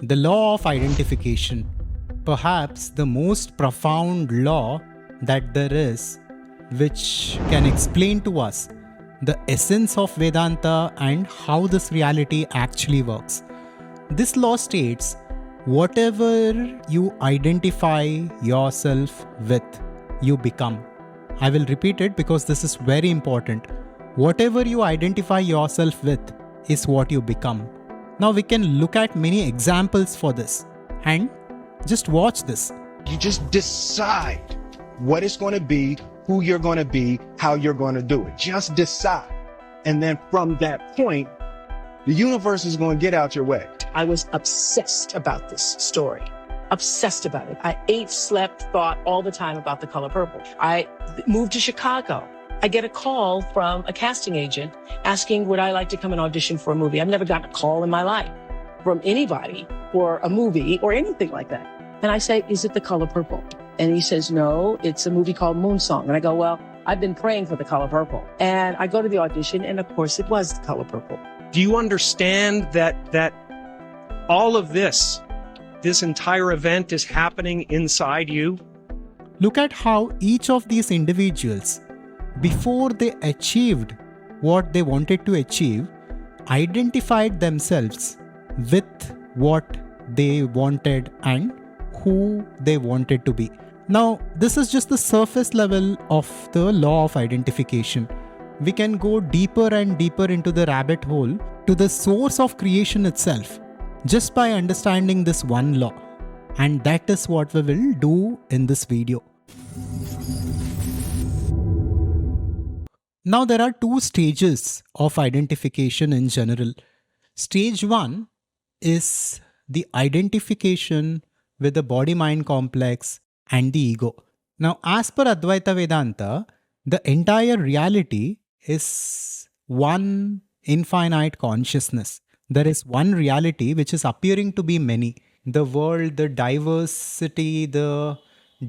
The law of identification, perhaps the most profound law that there is, which can explain to us the essence of Vedanta and how this reality actually works. This law states whatever you identify yourself with, you become. I will repeat it because this is very important. Whatever you identify yourself with is what you become. Now we can look at many examples for this and just watch this. You just decide what it's going to be, who you're going to be, how you're going to do it. Just decide. And then from that point, the universe is going to get out your way. I was obsessed about this story. Obsessed about it. I ate, slept, thought all the time about The Color Purple. I moved to Chicago. I get a call from a casting agent asking, would I like to come and audition for a movie? I've never gotten a call in my life from anybody for a movie or anything like that. And I say, is it The Color Purple? And he says, no, it's a movie called Moonsong. And I go, well, I've been praying for The Color Purple. And I go to the audition, and of course it was The Color Purple. Do you understand that all of this entire event is happening inside you? Look at how each of these individuals, before they achieved what they wanted to achieve, identified themselves with what they wanted and who they wanted to be. Now, this is just the surface level of the law of identification. We can go deeper and deeper into the rabbit hole to the source of creation itself just by understanding this one law. And that is what we will do in this video. Now, there are two stages of identification in general. Stage 1 is the identification with the body-mind complex and the ego. Now, as per Adhvaitha Vedanta, the entire reality is one infinite consciousness. There is one reality which is appearing to be many. The world, the diversity, the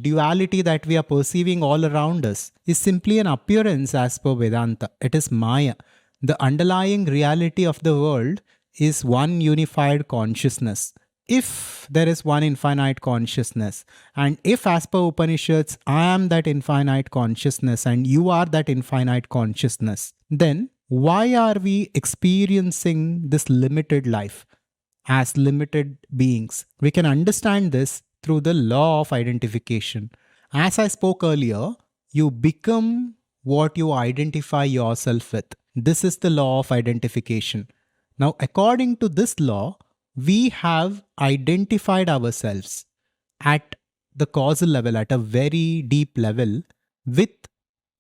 duality that we are perceiving all around us is simply an appearance as per Vedanta. It is Maya. The underlying reality of the world is one unified consciousness. If there is one infinite consciousness, and if as per Upanishads, I am that infinite consciousness and you are that infinite consciousness, then why are we experiencing this limited life as limited beings? We can understand this through the law of identification. As I spoke earlier, you become what you identify yourself with. This is the law of identification. Now, according to this law, we have identified ourselves at the causal level, at a very deep level, with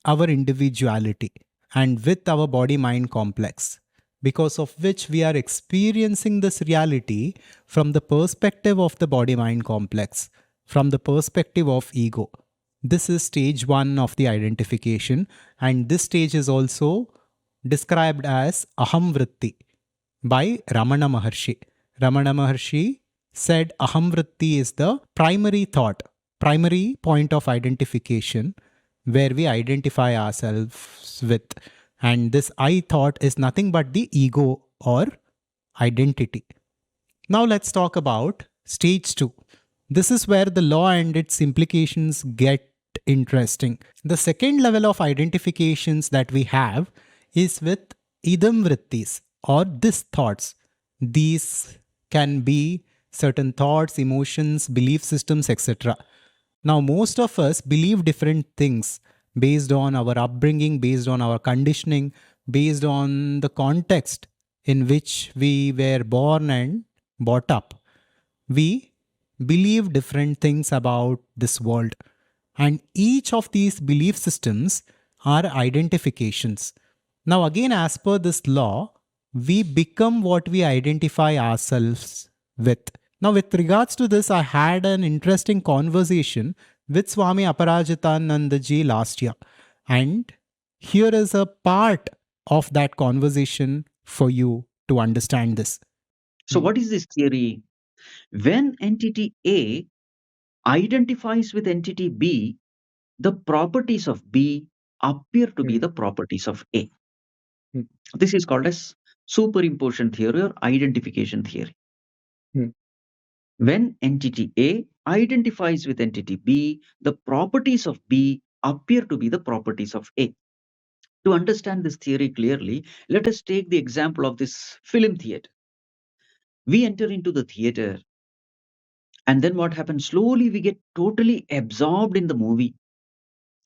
our individuality and with our body-mind complex, because of which we are experiencing this reality from the perspective of the body-mind complex, from the perspective of ego. This is stage 1 of the identification, and this stage is also described as Aham Vritti by Ramana Maharshi. Ramana Maharshi said Aham Vritti is the primary thought, primary point of identification where we identify ourselves with. And this I thought is nothing but the ego or identity. Now let's talk about stage 2. This is where the law and its implications get interesting. The second level of identifications that we have is with idam vrittis or this thoughts. These can be certain thoughts, emotions, belief systems, etc. Now, most of us believe different things based on our upbringing, based on our conditioning, based on the context in which we were born and brought up. We believe different things about this world. And each of these belief systems are identifications. Now, again, as per this law, we become what we identify ourselves with. Now, with regards to this, I had an interesting conversation with Swami Aparajitanandaji last year. And here is a part of that conversation for you to understand this. So what is this theory? When entity A identifies with entity B, the properties of B appear to be the properties of A. This is called as superimposition theory or identification theory. When entity A identifies with entity B, the properties of B appear to be the properties of A. To understand this theory clearly, let us take the example of this film theater. We enter into the theater, and then what happens? Slowly we get totally absorbed in the movie.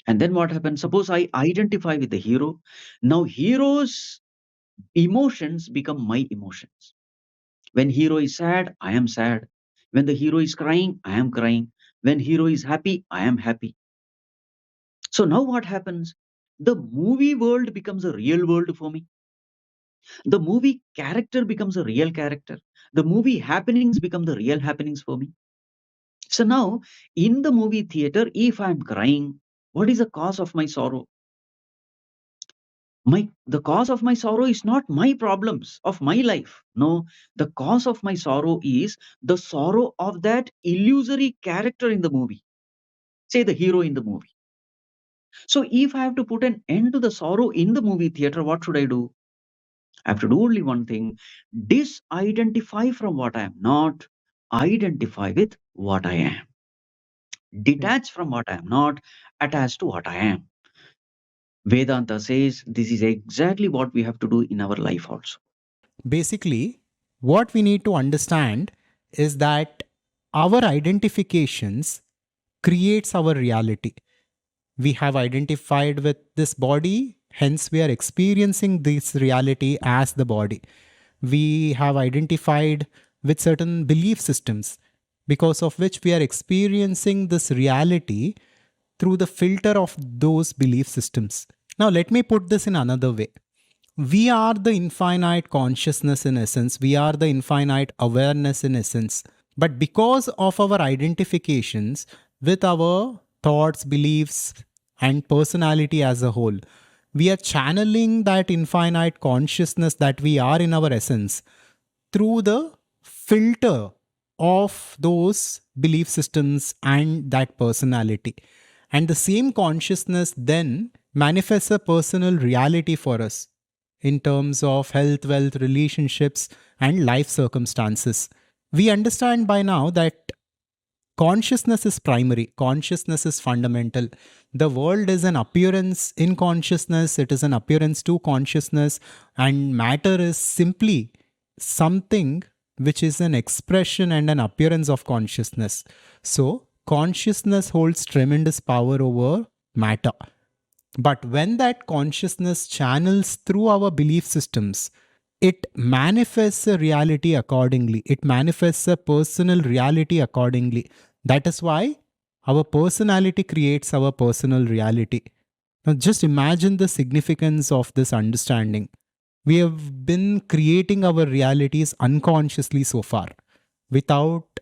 And then what happens? Suppose I identify with the hero. Now hero's emotions become my emotions. When hero is sad, I am sad. When the hero is crying, I am crying. When hero is happy, I am happy. So now what happens? The movie world becomes a real world for me. The movie character becomes a real character. The movie happenings become the real happenings for me. So now in the movie theater, if I'm crying, what is the cause of my sorrow? The cause of my sorrow is not my problems of my life. No, the cause of my sorrow is the sorrow of that illusory character in the movie, say the hero in the movie. So if I have to put an end to the sorrow in the movie theater, what should I do? I have to do only one thing: disidentify from what I am not, identify with what I am, detach from what I am not, attach to what I am. Vedanta says this is exactly what we have to do in our life also. Basically, what we need to understand is that our identifications creates our reality. We have identified with this body, hence we are experiencing this reality as the body. We have identified with certain belief systems, because of which we are experiencing this reality through the filter of those belief systems. Now, let me put this in another way. We are the infinite consciousness in essence, we are the infinite awareness in essence. But because of our identifications with our thoughts, beliefs, and personality as a whole, we are channeling that infinite consciousness that we are in our essence through the filter of those belief systems and that personality. And the same consciousness then manifests a personal reality for us in terms of health, wealth, relationships, and life circumstances. We understand by now that consciousness is primary, consciousness is fundamental. The world is an appearance in consciousness, it is an appearance to consciousness, and matter is simply something which is an expression and an appearance of consciousness. So, consciousness holds tremendous power over matter. But when that consciousness channels through our belief systems, it manifests a reality accordingly. It manifests a personal reality accordingly. That is why our personality creates our personal reality. Now, just imagine the significance of this understanding. We have been creating our realities unconsciously so far without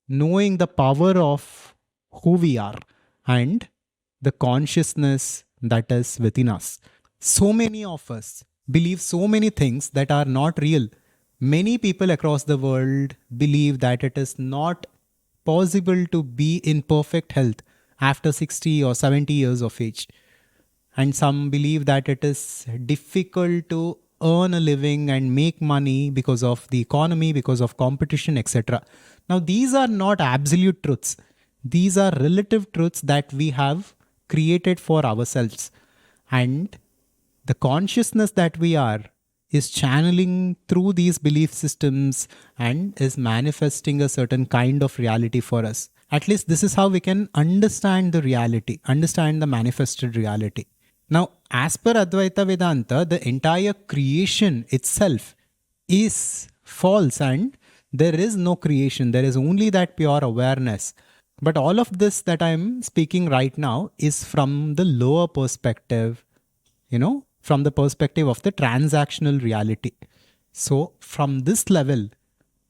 knowing the power of who we are and the consciousness that is within us. So many of us believe so many things that are not real. Many people across the world believe that it is not possible to be in perfect health after 60 or 70 years of age. And some believe that it is difficult to earn a living and make money because of the economy, because of competition, etc. Now, these are not absolute truths. These are relative truths that we have created for ourselves. And the consciousness that we are is channeling through these belief systems and is manifesting a certain kind of reality for us. At least this is how we can understand the reality, understand the manifested reality. Now, as per Advaita Vedanta, the entire creation itself is false and there is no creation. There is only that pure awareness. But all of this that I'm speaking right now is from the lower perspective, from the perspective of the transactional reality. So, from this level,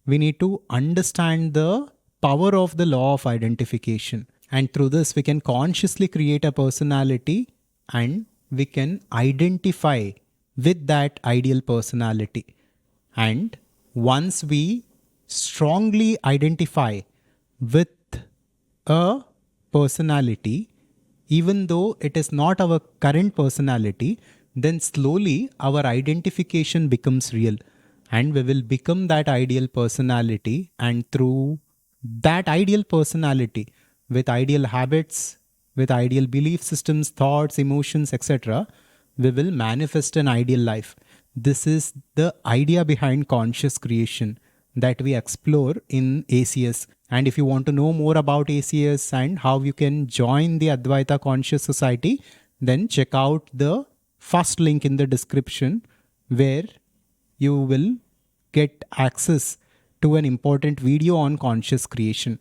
we need to understand the power of the law of identification. And through this, we can consciously create a personality and we can identify with that ideal personality. And once we strongly identify with a personality, even though it is not our current personality, then slowly our identification becomes real and we will become that ideal personality. And through that ideal personality with ideal habits, with ideal belief systems, thoughts, emotions, etc., we will manifest an ideal life. This is the idea behind conscious creation that we explore in ACS. And if you want to know more about ACS and how you can join the Adhvaitha Conscious Society, then check out the first link in the description where you will get access to an important video on conscious creation.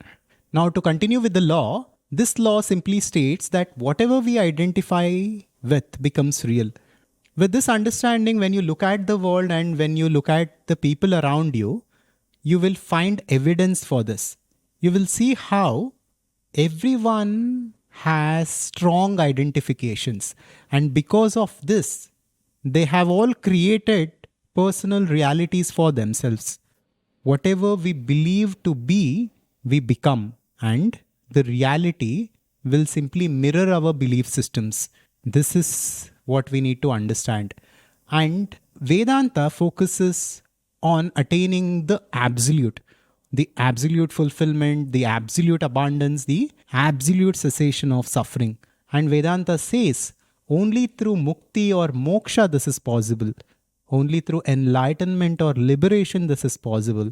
Now, to continue with the law, this law simply states that whatever we identify with becomes real. With this understanding, when you look at the world and when you look at the people around you, you will find evidence for this. You will see how everyone has strong identifications, and because of this, they have all created personal realities for themselves. Whatever we believe to be, we become, and the reality will simply mirror our belief systems. This is what we need to understand. And Vedanta focuses on attaining the absolute fulfillment, the absolute abundance, the absolute cessation of suffering. And Vedanta says only through mukti or moksha this is possible. Only through enlightenment or liberation this is possible.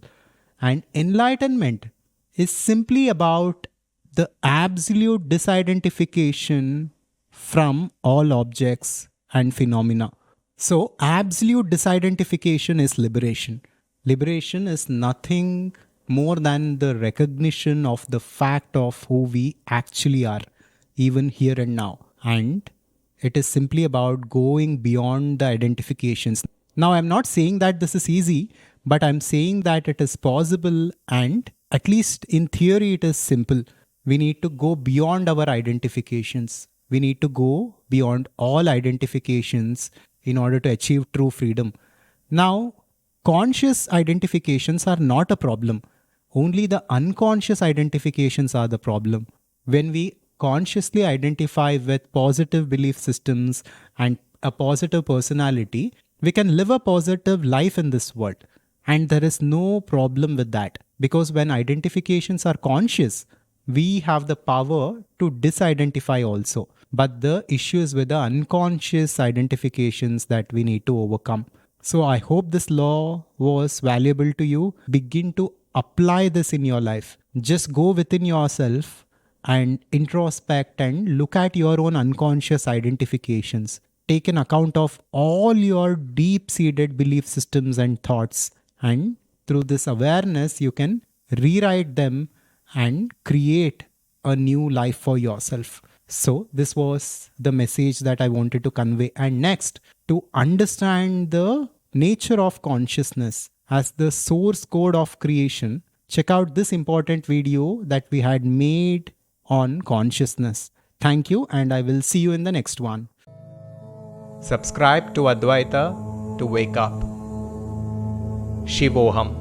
And enlightenment is simply about the absolute disidentification from all objects and phenomena. So, absolute disidentification is liberation. Liberation is nothing more than the recognition of the fact of who we actually are, even here and now. And it is simply about going beyond the identifications. Now, I'm not saying that this is easy, but I'm saying that it is possible, and at least in theory, it is simple. We need to go beyond our identifications. We need to go beyond all identifications in order to achieve true freedom. Now, conscious identifications are not a problem. Only the unconscious identifications are the problem. When we consciously identify with positive belief systems and a positive personality, we can live a positive life in this world. And there is no problem with that. Because when identifications are conscious, we have the power to disidentify also. But the issue is with the unconscious identifications that we need to overcome. So I hope this law was valuable to you. Begin to apply this in your life. Just go within yourself and introspect and look at your own unconscious identifications. Take an account of all your deep-seated belief systems and thoughts. And through this awareness, you can rewrite them and create a new life for yourself. So this was the message that I wanted to convey. And next, to understand the nature of consciousness as the source code of creation, check out this important video that we had made on consciousness. Thank you, and I will see you in the next one. Subscribe to Adhvaitha to wake up. Shivoham.